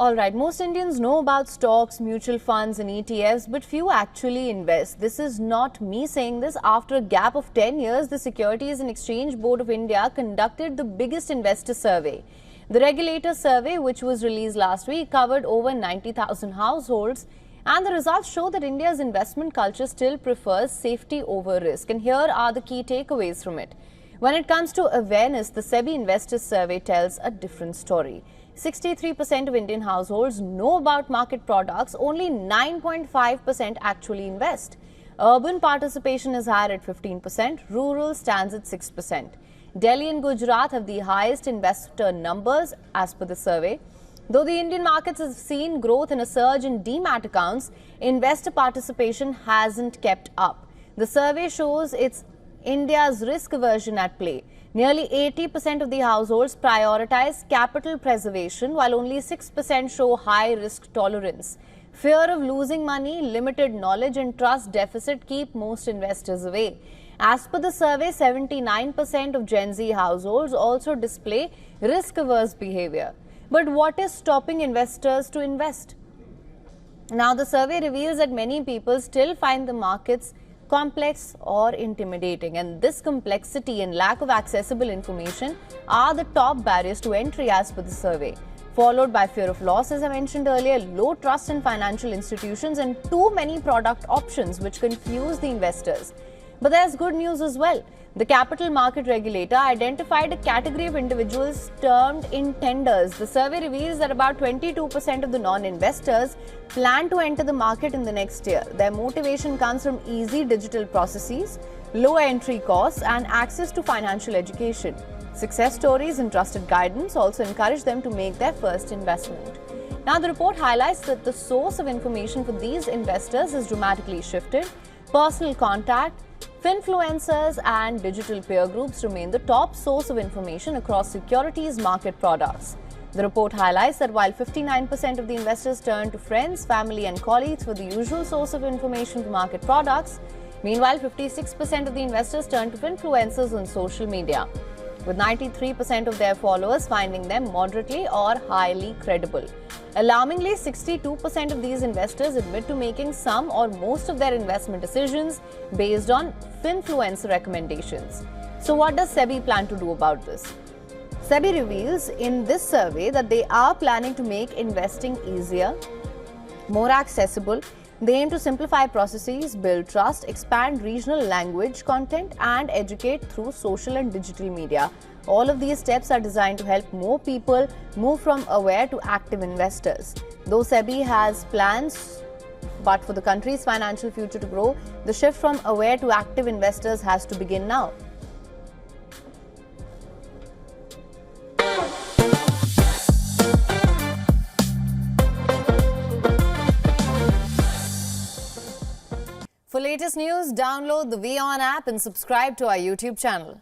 All right, most Indians know about stocks, mutual funds and ETFs, but few actually invest. This is not me saying this. After a gap of 10 years, the Securities and Exchange Board of India conducted the biggest investor survey. The regulator survey, which was released last week, covered over 90,000 households, and the results show that India's investment culture still prefers safety over risk. And here are the key takeaways from it. When it comes to awareness, the SEBI Investors Survey tells a different story. 63% of Indian households know about market products, only 9.5% actually invest. Urban participation is higher at 15%, rural stands at 6%. Delhi and Gujarat have the highest investor numbers as per the survey. Though the Indian markets have seen growth and a surge in demat accounts, investor participation hasn't kept up. The survey shows it's India's risk aversion at play. Nearly 80% of the households prioritize capital preservation, while only 6% show high risk tolerance. Fear of losing money, limited knowledge and trust deficit keep most investors away. As per the survey, 79% of Gen Z households also display risk-averse behavior. But what is stopping investors to invest? Now, the survey reveals that many people still find the markets complex or intimidating, and this complexity and lack of accessible information are the top barriers to entry as per the survey, followed by fear of loss, as I mentioned earlier, low trust in financial institutions and too many product options which confuse the investors. But there's good news as well. The capital market regulator identified a category of individuals termed intenders. The survey reveals that about 22% of the non-investors plan to enter the market in the next year. Their motivation comes from easy digital processes, low entry costs and access to financial education. Success stories and trusted guidance also encourage them to make their first investment. Now, the report highlights that the source of information for these investors has dramatically shifted. Personal contact, finfluencers and digital peer groups remain the top source of information across securities market products. The report highlights that while 59% of the investors turn to friends, family and colleagues for the usual source of information for market products, meanwhile 56% of the investors turn to influencers on social media, with 93% of their followers finding them moderately or highly credible. Alarmingly, 62% of these investors admit to making some or most of their investment decisions based on finfluencer recommendations. So what does SEBI plan to do about this? SEBI reveals in this survey that they are planning to make investing easier, more accessible. They aim to simplify processes, build trust, expand regional language content and educate through social and digital media. All of these steps are designed to help more people move from aware to active investors. Though SEBI has plans, but for the country's financial future to grow, the shift from aware to active investors has to begin now. For latest news, download the WION app and subscribe to our YouTube channel.